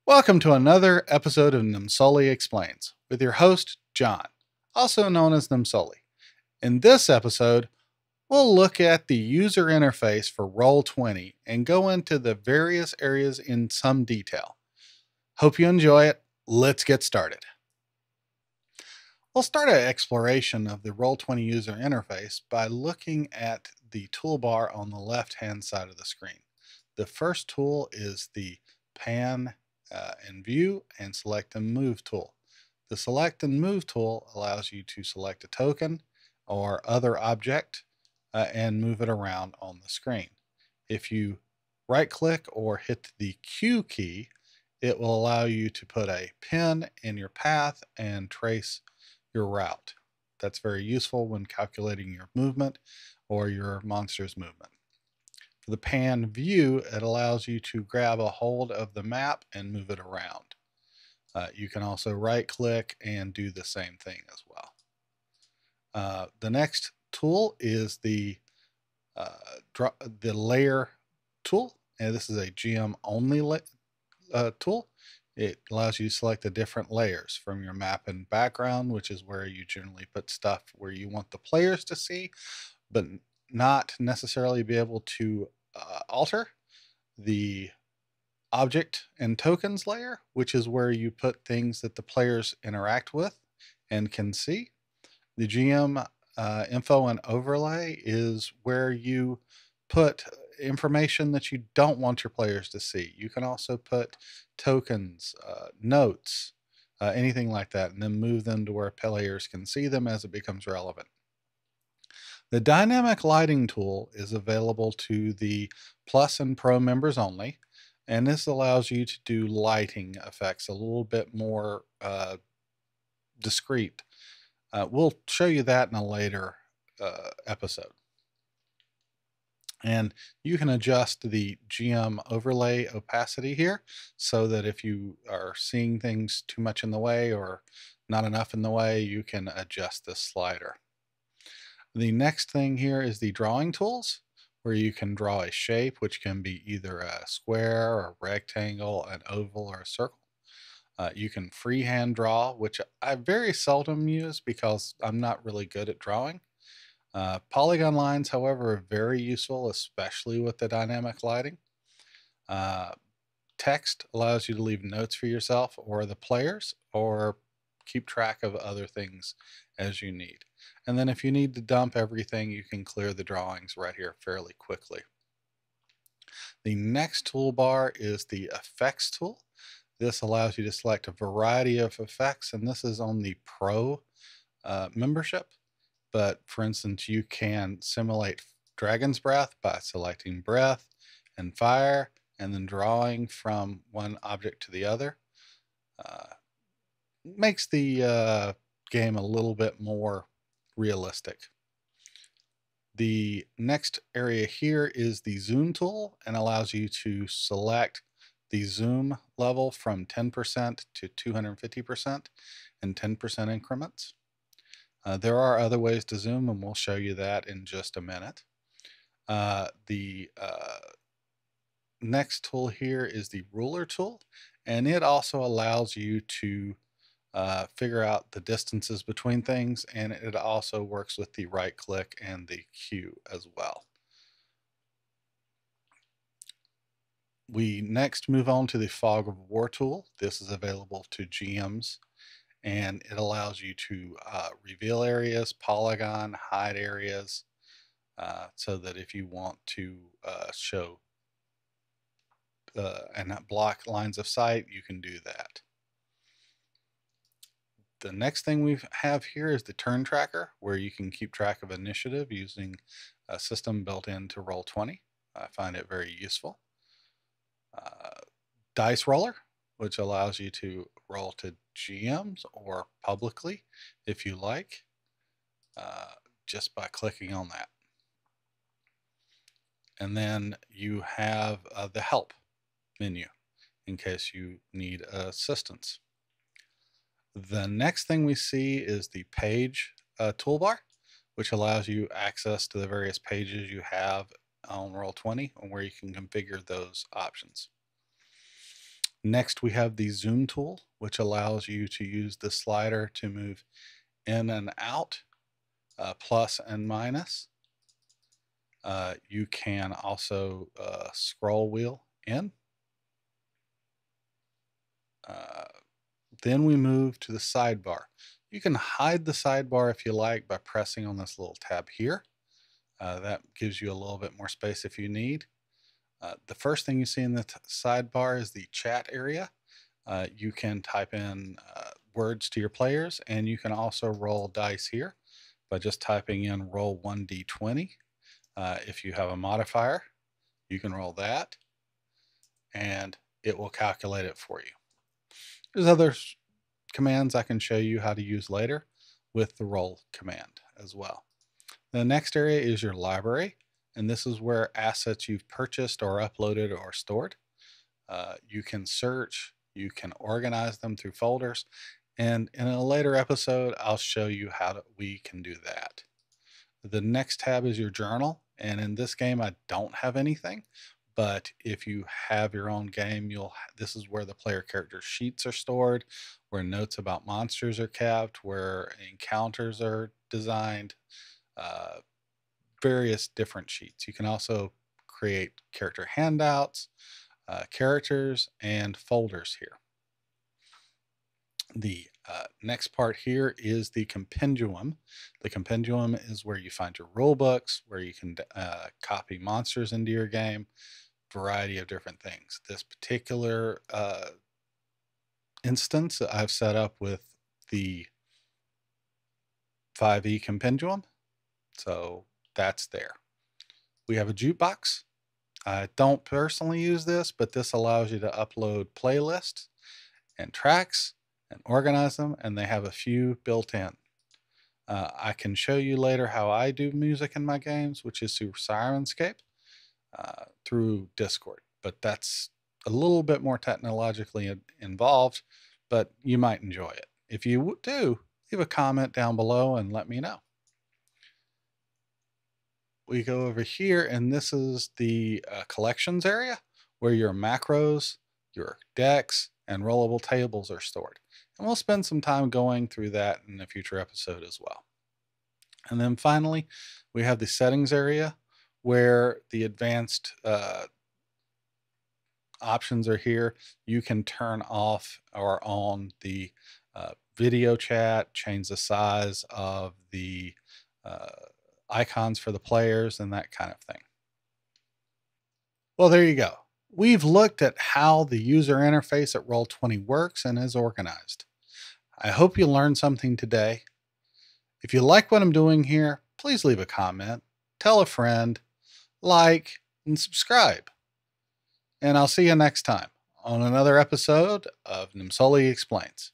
Welcome to another episode of Nimsoli Explains with your host, John, also known as Nimsoli. In this episode, we'll look at the user interface for Roll20 and go into the various areas in some detail. Hope you enjoy it. Let's get started. We'll start our exploration of the Roll20 user interface by looking at the toolbar on the left-hand side of the screen. The first tool is the pan and view and select and move tool. The select and move tool allows you to select a token or other object and move it around on the screen. If you right click or hit the Q key, it will allow you to put a pin in your path and trace your route. That's very useful when calculating your movement or your monster's movement. For the pan view, it allows you to grab a hold of the map and move it around. You can also right click and do the same thing as well. The next tool is the layer tool, and this is a GM only tool. It allows you to select the different layers from your map and background, which is where you generally put stuff where you want the players to see, but not necessarily be able to alter. The object and tokens layer, which is where you put things that the players interact with and can see. The GM info and overlay is where you put information that you don't want your players to see. You can also put tokens, notes, anything like that, and then move them to where players can see them as it becomes relevant. The dynamic lighting tool is available to the Plus and Pro members only, and this allows you to do lighting effects a little bit more discreet. We'll show you that in a later episode. And you can adjust the GM overlay opacity here so that if you are seeing things too much in the way or not enough in the way, you can adjust this slider. The next thing here is the drawing tools, where you can draw a shape, which can be either a square or a rectangle, an oval, or a circle. You can freehand draw, which I very seldom use because I'm not really good at drawing. Polygon lines, however, are very useful, especially with the dynamic lighting. Text allows you to leave notes for yourself or the players, or keep track of other things as you need. And then if you need to dump everything, you can clear the drawings right here fairly quickly. The next toolbar is the effects tool. This allows you to select a variety of effects, and this is on the Pro membership. But for instance, you can simulate dragon's breath by selecting breath and fire and then drawing from one object to the other. Makes the game a little bit more realistic. The next area here is the zoom tool and allows you to select the zoom level from 10% to 250% in 10% increments. There are other ways to zoom, and we'll show you that in just a minute. The next tool here is the ruler tool, and it also allows you to figure out the distances between things, and it also works with the right click and the Q as well. We next move on to the fog of war tool. This is available to GMs, and it allows you to reveal areas, polygon, hide areas, so that if you want to show and not block lines of sight, you can do that. The next thing we have here is the turn tracker, where you can keep track of initiative using a system built into Roll20. I find it very useful. Dice roller, which allows you to roll to GMs or publicly if you like, just by clicking on that. And then you have the help menu in case you need assistance. The next thing we see is the page toolbar, which allows you access to the various pages you have on Roll20 and where you can configure those options. Next, we have the zoom tool, which allows you to use the slider to move in and out, plus and minus. You can also scroll wheel in. Then we move to the sidebar. You can hide the sidebar if you like by pressing on this little tab here. That gives you a little bit more space if you need. The first thing you see in the sidebar is the chat area. You can type in words to your players, and you can also roll dice here by just typing in Roll1 if you have a modifier, you can roll that, and it will calculate it for you. There's other commands I can show you how to use later with the roll command as well. The next area is your library, and this is where assets you've purchased or uploaded or stored. You can search, you can organize them through folders, and in a later episode, I'll show you how we can do that. The next tab is your journal, and in this game, I don't have anything, but if you have your own game, this is where the player character sheets are stored, where notes about monsters are kept, where encounters are designed, various different sheets. You can also create character handouts, characters, and folders here. The next part here is the compendium. The compendium is where you find your rule books, where you can copy monsters into your game, variety of different things. This particular instance I've set up with the 5e compendium, so that's there. We have a jukebox. I don't personally use this, but this allows you to upload playlists and tracks and organize them, and they have a few built in. I can show you later how I do music in my games, which is through Sirenscape, through Discord, but that's a little bit more technologically involved, but you might enjoy it. If you do, leave a comment down below and let me know. We go over here, and this is the collections area where your macros, your decks, and rollable tables are stored. And we'll spend some time going through that in a future episode as well. And then finally, we have the settings area where the advanced options are here. You can turn off or on the video chat, change the size of the icons for the players, and that kind of thing. Well, there you go. We've looked at how the user interface at Roll20 works and is organized. I hope you learned something today. If you like what I'm doing here, please leave a comment, tell a friend, like, and subscribe. And I'll see you next time on another episode of Nimsoli Explains.